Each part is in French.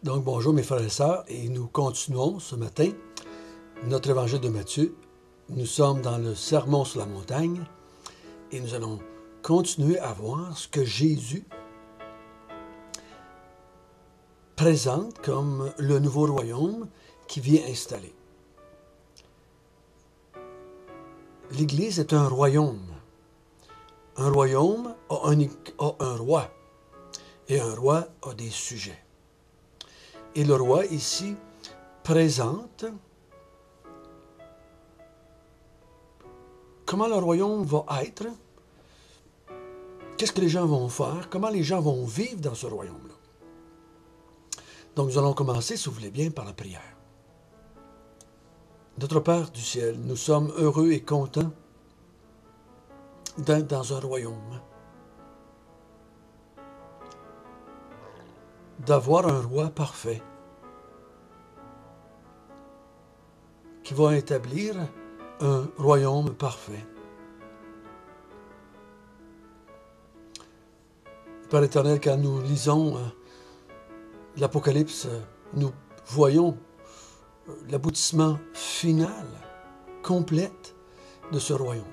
Donc bonjour mes frères et sœurs, et nous continuons ce matin notre évangile de Matthieu. Nous sommes dans le Sermon sur la montagne et nous allons continuer à voir ce que Jésus présente comme le nouveau royaume qui vient installer. L'Église est un royaume. Un royaume a un roi et un roi a des sujets. Et le roi ici présente comment le royaume va être, qu'est-ce que les gens vont faire, comment les gens vont vivre dans ce royaume-là. Donc nous allons commencer, si vous voulez bien, par la prière. Notre Père du ciel, nous sommes heureux et contents d'être dans un royaume, d'avoir un roi parfait qui va établir un royaume parfait. Père éternel, quand nous lisons l'Apocalypse, nous voyons l'aboutissement final, complète de ce royaume,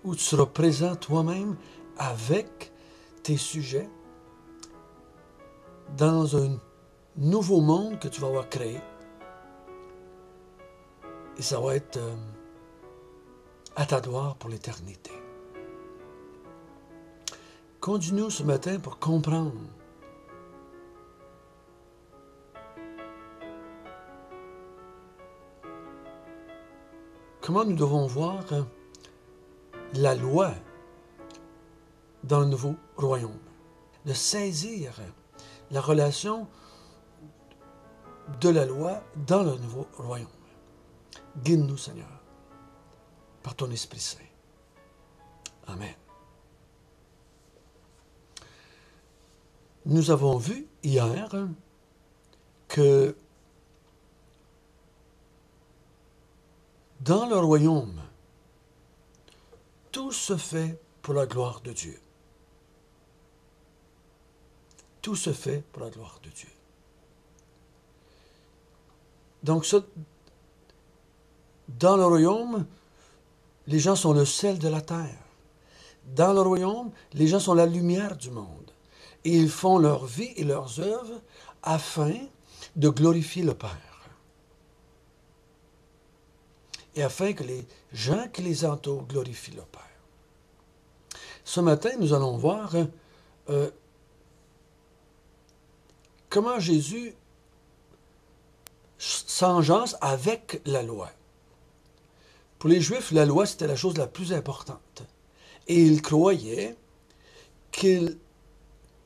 où tu seras présent toi-même avec tes sujets dans un nouveau monde que tu vas avoir créé. Et ça va être à ta gloire pour l'éternité. Conduis-nous ce matin pour comprendre comment nous devons voir la loi dans le nouveau royaume, de saisir la relation de la loi dans le nouveau royaume. Guide-nous, Seigneur, par ton Esprit Saint. Amen. Nous avons vu hier que dans le royaume, tout se fait pour la gloire de Dieu. Tout se fait pour la gloire de Dieu. Donc, dans le royaume, les gens sont le sel de la terre. Dans le royaume, les gens sont la lumière du monde. Et ils font leur vie et leurs œuvres afin de glorifier le Père. Et afin que les gens qui les entourent glorifient le Père. Ce matin, nous allons voir comment Jésus s'engeance avec la loi. Pour les Juifs, la loi, c'était la chose la plus importante. Et ils croyaient que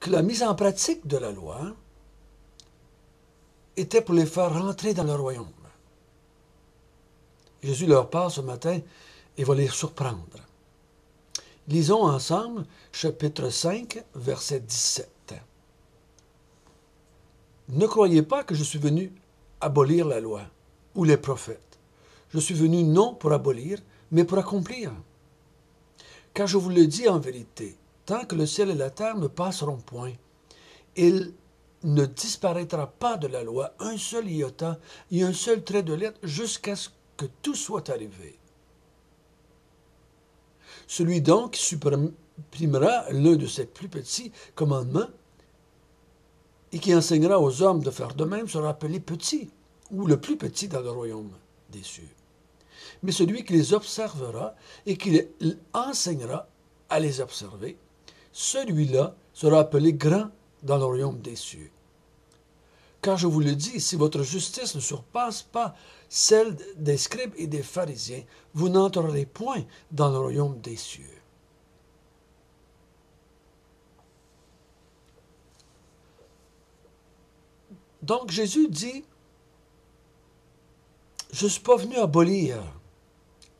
la mise en pratique de la loi était pour les faire rentrer dans le royaume. Jésus leur parle ce matin et va les surprendre. Lisons ensemble chapitre 5, verset 17. Ne croyez pas que je suis venu abolir la loi ou les prophètes. Je suis venu non pour abolir, mais pour accomplir. Car je vous le dis en vérité, tant que le ciel et la terre ne passeront point, il ne disparaîtra pas de la loi un seul iota et un seul trait de lettre jusqu'à ce que tout soit arrivé. Celui donc qui supprimera l'un de ces plus petits commandements et qui enseignera aux hommes de faire de même sera appelé petit, ou le plus petit dans le royaume des cieux. Mais celui qui les observera et qui enseignera à les observer, celui-là sera appelé grand dans le royaume des cieux. Car je vous le dis, si votre justice ne surpasse pas celle des scribes et des pharisiens, vous n'entrerez point dans le royaume des cieux. Donc Jésus dit, je ne suis pas venu abolir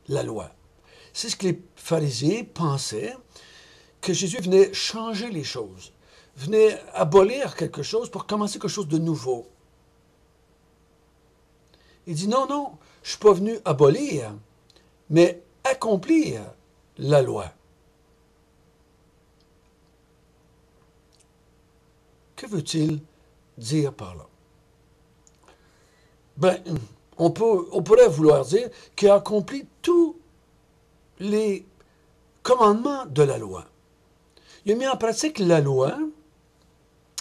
la loi. C'est ce que les pharisiens pensaient, que Jésus venait changer les choses, venait abolir quelque chose pour commencer quelque chose de nouveau. Il dit non, non, je ne suis pas venu abolir, mais accomplir la loi. Que veut-il dire par là? Ben, on pourrait vouloir dire qu'il a accompli tous les commandements de la loi. Il a mis en pratique la loi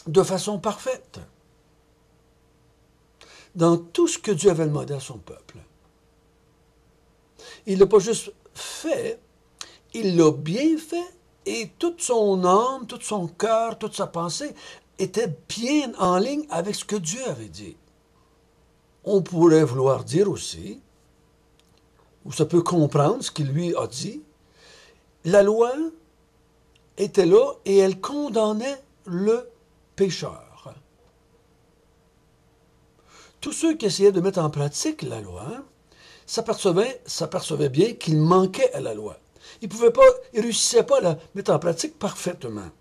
de façon parfaite dans tout ce que Dieu avait demandé à son peuple. Il ne l'a pas juste fait, il l'a bien fait et toute son âme, tout son cœur, toute sa pensée était bien en ligne avec ce que Dieu avait dit. On pourrait vouloir dire aussi, ou ça peut comprendre ce qu'il lui a dit, la loi était là et elle condamnait le pécheur. Tous ceux qui essayaient de mettre en pratique la loi s'apercevaient bien qu'ils manquaient à la loi. Ils ne réussissaient pas à la mettre en pratique parfaitement.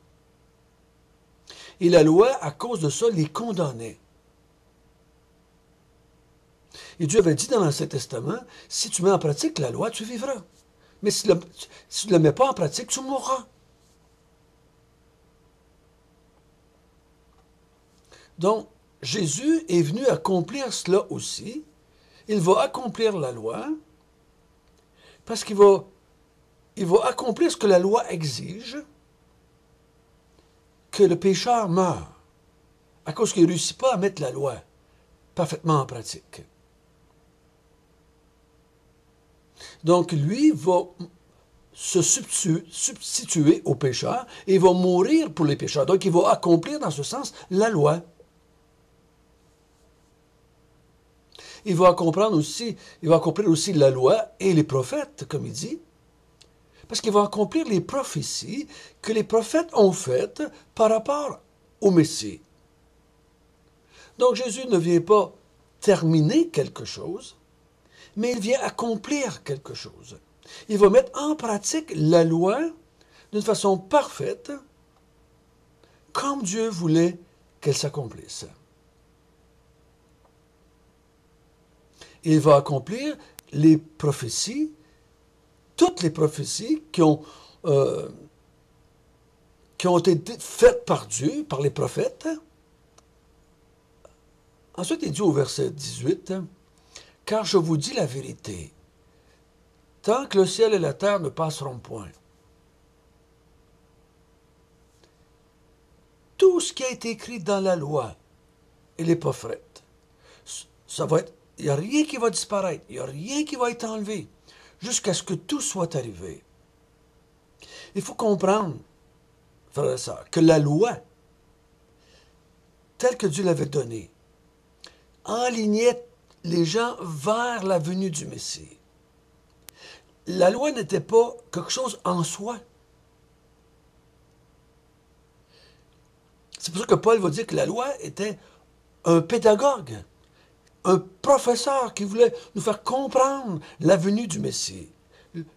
Et la loi, à cause de ça, les condamnait. Et Dieu avait dit dans l'Ancien Testament, si tu mets en pratique la loi, tu vivras. Mais si tu ne la mets pas en pratique, tu mourras. Donc, Jésus est venu accomplir cela aussi. Il va accomplir la loi parce qu'il va accomplir ce que la loi exige, que le pécheur meure, à cause qu'il ne réussit pas à mettre la loi parfaitement en pratique. Donc, lui va se substituer au pécheur et il va mourir pour les pécheurs. Donc, il va accomplir dans ce sens la loi. Il va accomplir aussi la loi et les prophètes, comme il dit, parce qu'il va accomplir les prophéties que les prophètes ont faites par rapport au Messie. Donc Jésus ne vient pas terminer quelque chose, mais il vient accomplir quelque chose. Il va mettre en pratique la loi d'une façon parfaite, comme Dieu voulait qu'elle s'accomplisse. Il va accomplir les prophéties, toutes les prophéties qui ont été faites par Dieu, par les prophètes. Ensuite, il dit au verset 18, « Car je vous dis la vérité, tant que le ciel et la terre ne passeront point, tout ce qui a été écrit dans la loi et les prophètes, il n'y a rien qui va disparaître, il n'y a rien qui va être enlevé, jusqu'à ce que tout soit arrivé. » Il faut comprendre, frères et sœurs, que la loi, telle que Dieu l'avait donnée, enlignait les gens vers la venue du Messie. La loi n'était pas quelque chose en soi. C'est pour ça que Paul va dire que la loi était un pédagogue, un professeur qui voulait nous faire comprendre la venue du Messie,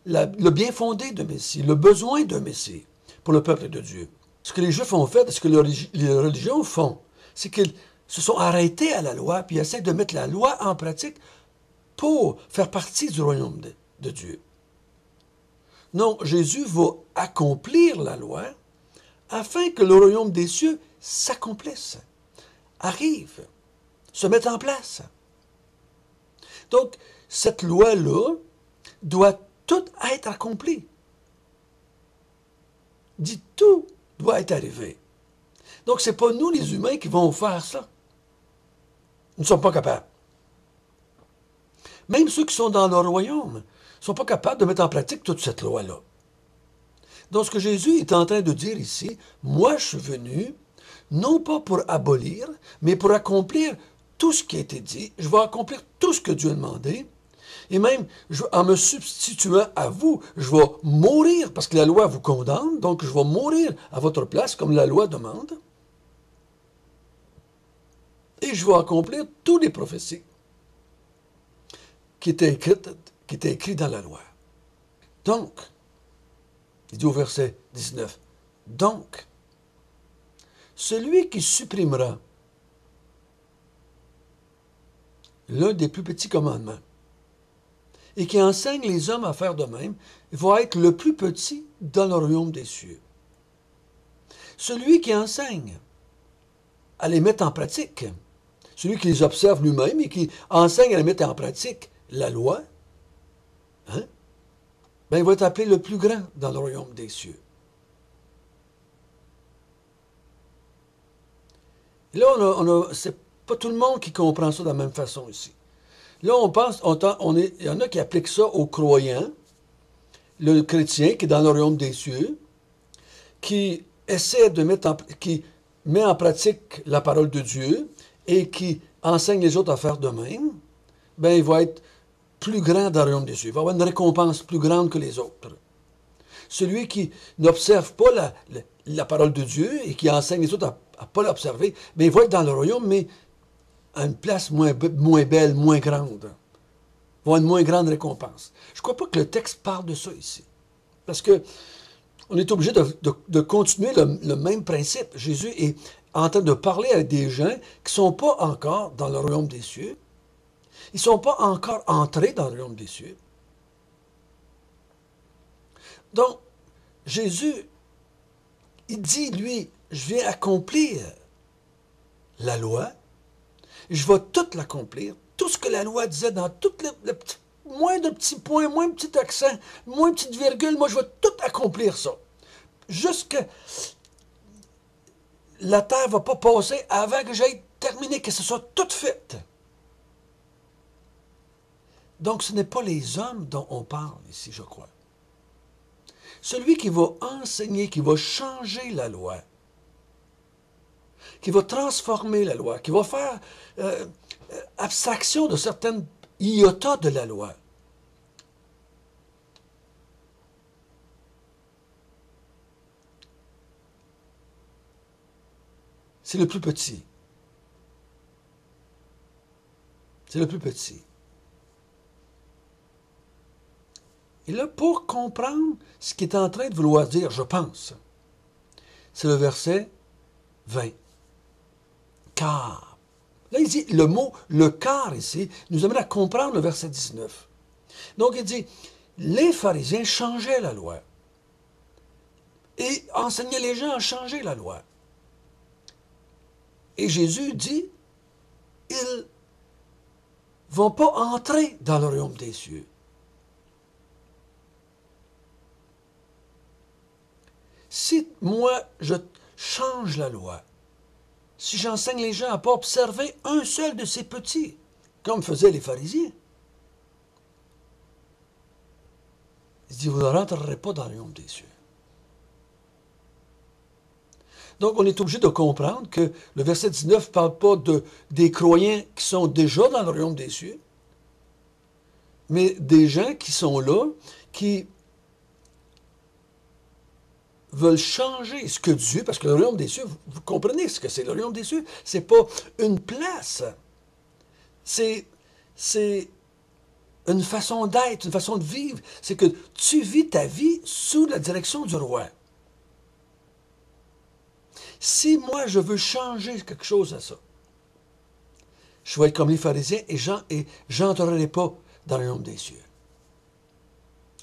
le bien fondé de Messie, le besoin d'un Messie pour le peuple de Dieu. Ce que les Juifs ont fait, ce que les religions font, c'est qu'ils se sont arrêtés à la loi, puis essaient de mettre la loi en pratique pour faire partie du royaume de Dieu. Non, Jésus va accomplir la loi afin que le royaume des cieux s'accomplisse, arrive, se mette en place. Donc, cette loi-là doit tout être accomplie. Dit tout doit être arrivé. Donc, ce n'est pas nous, les humains, qui vont faire ça. Nous ne sommes pas capables. Même ceux qui sont dans leur royaume ne sont pas capables de mettre en pratique toute cette loi-là. Donc, ce que Jésus est en train de dire ici, moi, je suis venu, non pas pour abolir, mais pour accomplir tout ce qui a été dit. Je vais accomplir tout ce que Dieu a demandé. Et même, en me substituant à vous, je vais mourir, parce que la loi vous condamne, donc je vais mourir à votre place, comme la loi demande. Et je vais accomplir toutes les prophéties qui étaient écrites dans la loi. Donc, il dit au verset 19, « Donc, celui qui supprimera l'un des plus petits commandements et qui enseigne les hommes à faire de même, va être le plus petit dans le royaume des cieux. Celui qui enseigne à les mettre en pratique. Celui qui les observe lui-même et qui enseigne à les mettre en pratique la loi, hein, ben, il va être appelé le plus grand dans le royaume des cieux. Et là, c'est pas tout le monde qui comprend ça de la même façon ici. Là, on pense, il y en a qui appliquent ça aux croyants, le chrétien qui est dans le royaume des cieux, qui essaie de qui met en pratique la parole de Dieu et qui enseigne les autres à faire de même, ben il va être plus grand dans le royaume des cieux. Il va avoir une récompense plus grande que les autres. Celui qui n'observe pas la parole de Dieu et qui enseigne les autres à ne pas l'observer, ben il va être dans le royaume, mais à une place moins belle, moins grande. Il va avoir une moins grande récompense. Je ne crois pas que le texte parle de ça ici. Parce que on est obligé de continuer le même principe. Jésus est en train de parler à des gens qui ne sont pas encore dans le royaume des cieux. Ils ne sont pas encore entrés dans le royaume des cieux. Donc, Jésus, il dit, lui, je viens accomplir la loi, je vais tout l'accomplir, tout ce que la loi disait dans tout moins de petits points, moins de petits accents, moins de petites virgules, moi je vais tout accomplir ça. Jusque la terre ne va pas passer avant que j'aille terminer, que ce soit tout fait. Donc ce n'est pas les hommes dont on parle ici, je crois. Celui qui va enseigner, qui va changer la loi, qui va transformer la loi, qui va faire abstraction de certaines iotas de la loi. C'est le plus petit. C'est le plus petit. Et là, pour comprendre ce qu'il est en train de vouloir dire, je pense, c'est le verset 20. Car. Là, il dit, le mot, le car ici, nous amène à comprendre le verset 19. Donc, il dit, les pharisiens changeaient la loi et enseignaient les gens à changer la loi. Et Jésus dit, ils ne vont pas entrer dans le royaume des cieux. Si moi, je change la loi, si j'enseigne les gens à ne pas observer un seul de ces petits, comme faisaient les pharisiens, il dit, vous ne rentrerez pas dans le royaume des cieux. Donc, on est obligé de comprendre que le verset 19 ne parle pas des croyants qui sont déjà dans le royaume des cieux, mais des gens qui sont là, qui veulent changer ce que Dieu, parce que le royaume des cieux, vous comprenez ce que c'est, le royaume des cieux, c'est pas une place, c'est une façon d'être, une façon de vivre, c'est que tu vis ta vie sous la direction du roi. Si moi je veux changer quelque chose à ça, je vais être comme les pharisiens et j'entrerai pas dans le royaume des cieux.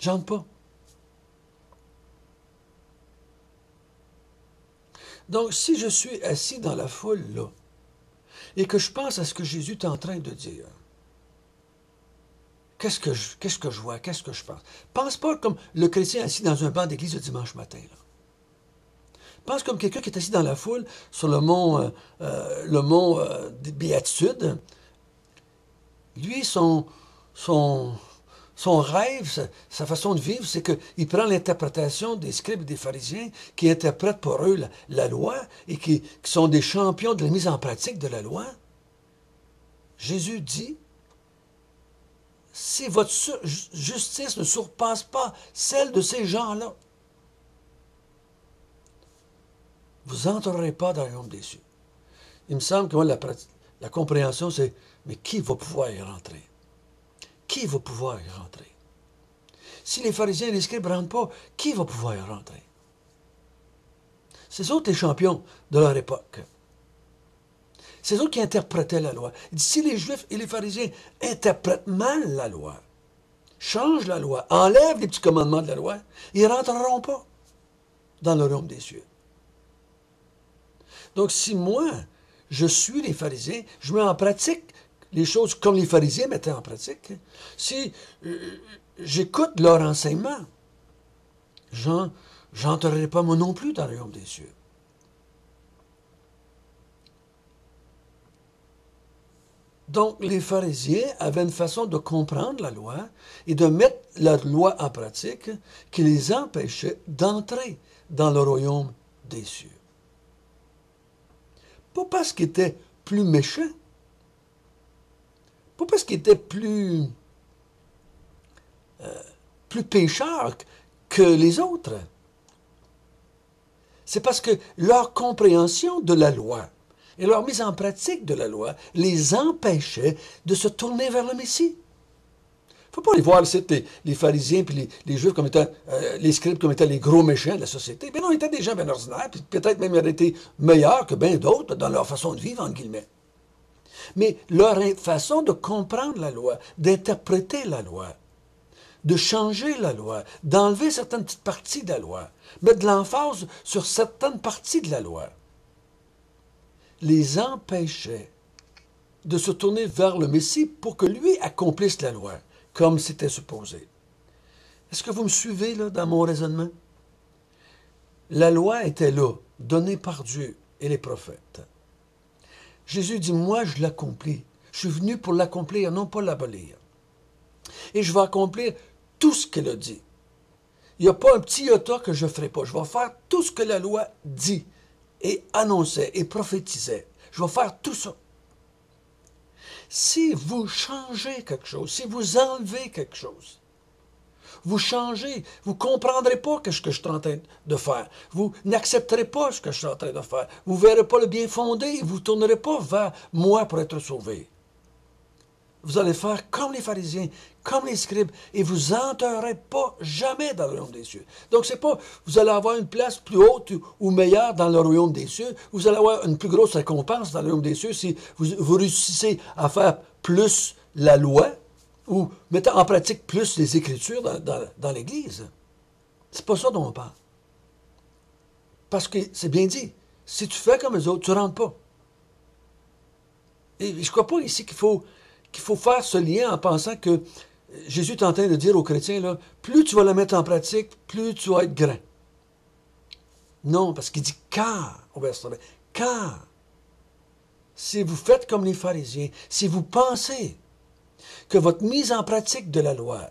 J'entre pas. Donc, si je suis assis dans la foule, là, et que je pense à ce que Jésus est en train de dire, qu'est-ce que je vois, qu'est-ce que je pense? Pense pas comme le chrétien assis dans un banc d'église le dimanche matin, là. Pense comme quelqu'un qui est assis dans la foule sur le mont des Béatitudes. Lui, son rêve, sa façon de vivre, c'est qu'il prend l'interprétation des scribes et des pharisiens qui interprètent pour eux la loi et qui sont des champions de la mise en pratique de la loi. Jésus dit, si votre justice ne surpasse pas celle de ces gens-là, vous n'entrerez pas dans le royaume des cieux. Il me semble que moi, la compréhension, c'est, mais qui va pouvoir y rentrer? Qui va pouvoir y rentrer? Si les pharisiens et les scribes ne rentrent pas, qui va pouvoir y rentrer? C'est eux les champions de leur époque. C'est eux qui interprétaient la loi. Il dit, si les Juifs et les pharisiens interprètent mal la loi, changent la loi, enlèvent les petits commandements de la loi, ils ne rentreront pas dans le royaume des cieux. Donc, si moi, je suis les pharisiens, je mets en pratique les choses comme les pharisiens mettaient en pratique, si j'écoute leur enseignement, j'entrerai pas moi non plus dans le royaume des cieux. Donc, les pharisiens avaient une façon de comprendre la loi et de mettre la loi en pratique qui les empêchait d'entrer dans le royaume des cieux. Pas parce qu'ils étaient plus méchants, pas parce qu'ils étaient plus pécheurs que les autres. C'est parce que leur compréhension de la loi et leur mise en pratique de la loi les empêchait de se tourner vers le Messie. Il ne faut pas les voir les pharisiens et les juifs comme étant, les scribes comme étant les gros méchants de la société. Mais non, ils étaient des gens bien ordinaires, puis peut-être même ils auraient été meilleurs que bien d'autres dans leur façon de vivre, entre guillemets. Mais leur façon de comprendre la loi, d'interpréter la loi, de changer la loi, d'enlever certaines petites parties de la loi, mettre de l'emphase sur certaines parties de la loi, les empêchait de se tourner vers le Messie pour que lui accomplisse la loi, comme c'était supposé. Est-ce que vous me suivez là, dans mon raisonnement? La loi était là, donnée par Dieu et les prophètes. Jésus dit, moi je l'accomplis. Je suis venu pour l'accomplir, non pas l'abolir. Et je vais accomplir tout ce qu'elle a dit. Il n'y a pas un petit iota que je ne ferai pas. Je vais faire tout ce que la loi dit et annonçait et prophétisait. Je vais faire tout ça. Si vous changez quelque chose, si vous enlevez quelque chose, vous changez, vous ne comprendrez pas ce que je suis en train de faire. Vous n'accepterez pas ce que je suis en train de faire. Vous ne verrez pas le bien fondé, vous ne tournerez pas vers moi pour être sauvé. Vous allez faire comme les pharisiens, comme les scribes, et vous n'entrerez pas jamais dans le royaume des cieux. Donc, c'est pas, vous allez avoir une place plus haute ou meilleure dans le royaume des cieux, vous allez avoir une plus grosse récompense dans le royaume des cieux si vous réussissez à faire plus la loi ou mettez en pratique plus les Écritures dans l'Église. C'est pas ça dont on parle. Parce que c'est bien dit, si tu fais comme les autres, tu ne rentres pas. Et je ne crois pas ici qu'il faut faire ce lien en pensant que Jésus est en train de dire aux chrétiens, là, plus tu vas la mettre en pratique, plus tu vas être grand. Non, parce qu'il dit car, au verset 20, car, si vous faites comme les pharisiens, si vous pensez que votre mise en pratique de la loi,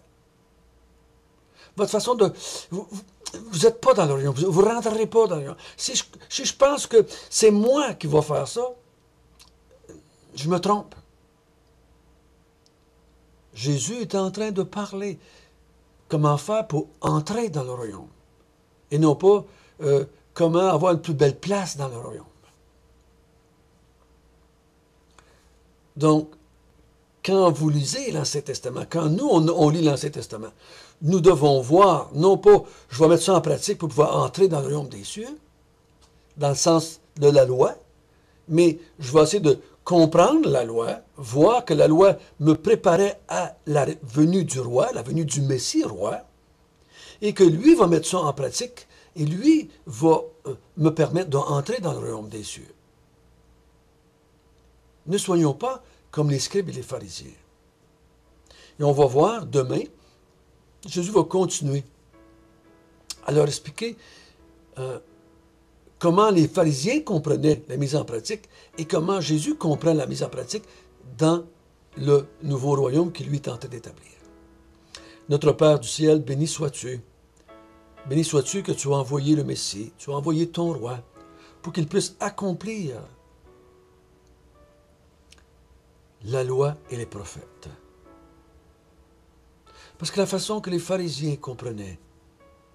votre façon de... Vous n'êtes pas dans le royaume, vous ne rentrerez pas dans le royaume. Si je pense que c'est moi qui vais faire ça, je me trompe. Jésus est en train de parler comment faire pour entrer dans le royaume. Et non pas comment avoir une plus belle place dans le royaume. Donc, quand vous lisez l'Ancien Testament, quand nous, on lit l'Ancien Testament, nous devons voir, non pas je vais mettre ça en pratique pour pouvoir entrer dans le royaume des cieux, dans le sens de la loi, mais je vais essayer de comprendre la loi, voir que la loi me préparait à la venue du roi, la venue du Messie roi, et que lui va mettre ça en pratique, et lui va me permettre d'entrer dans le royaume des cieux. Ne soyons pas comme les scribes et les pharisiens. Et on va voir demain, Jésus va continuer à leur expliquer comment les pharisiens comprenaient la mise en pratique et comment Jésus comprend la mise en pratique dans le nouveau royaume qu'il lui tentait d'établir. Notre Père du ciel, béni sois-tu. Béni sois-tu que tu as envoyé le Messie, tu as envoyé ton roi pour qu'il puisse accomplir la loi et les prophètes. Parce que la façon que les pharisiens comprenaient,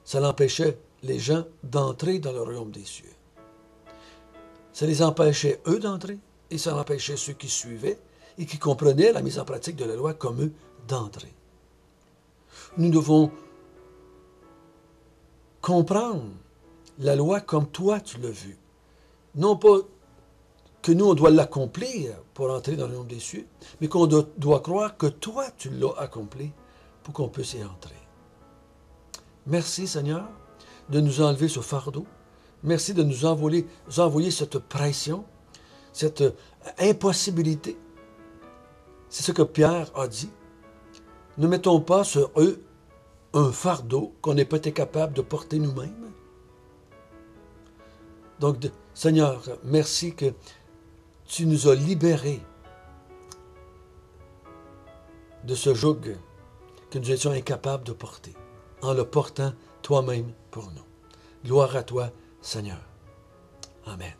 ça l'empêchait les gens d'entrer dans le royaume des cieux. Ça les empêchait eux d'entrer et ça empêchait ceux qui suivaient et qui comprenaient la mise en pratique de la loi comme eux d'entrer. Nous devons comprendre la loi comme toi tu l'as vue. Non pas que nous, on doit l'accomplir pour entrer dans le royaume des cieux, mais qu'on doit croire que toi, tu l'as accompli pour qu'on puisse y entrer. Merci, Seigneur, de nous enlever ce fardeau. Merci de nous envoyer cette pression cette impossibilité. C'est ce que Pierre a dit. Ne mettons pas sur eux un fardeau qu'on n'est pas été capable de porter nous-mêmes. Donc, Seigneur, merci que tu nous as libérés de ce joug que nous étions incapables de porter, en le portant toi-même pour nous. Gloire à toi, Seigneur. Amen.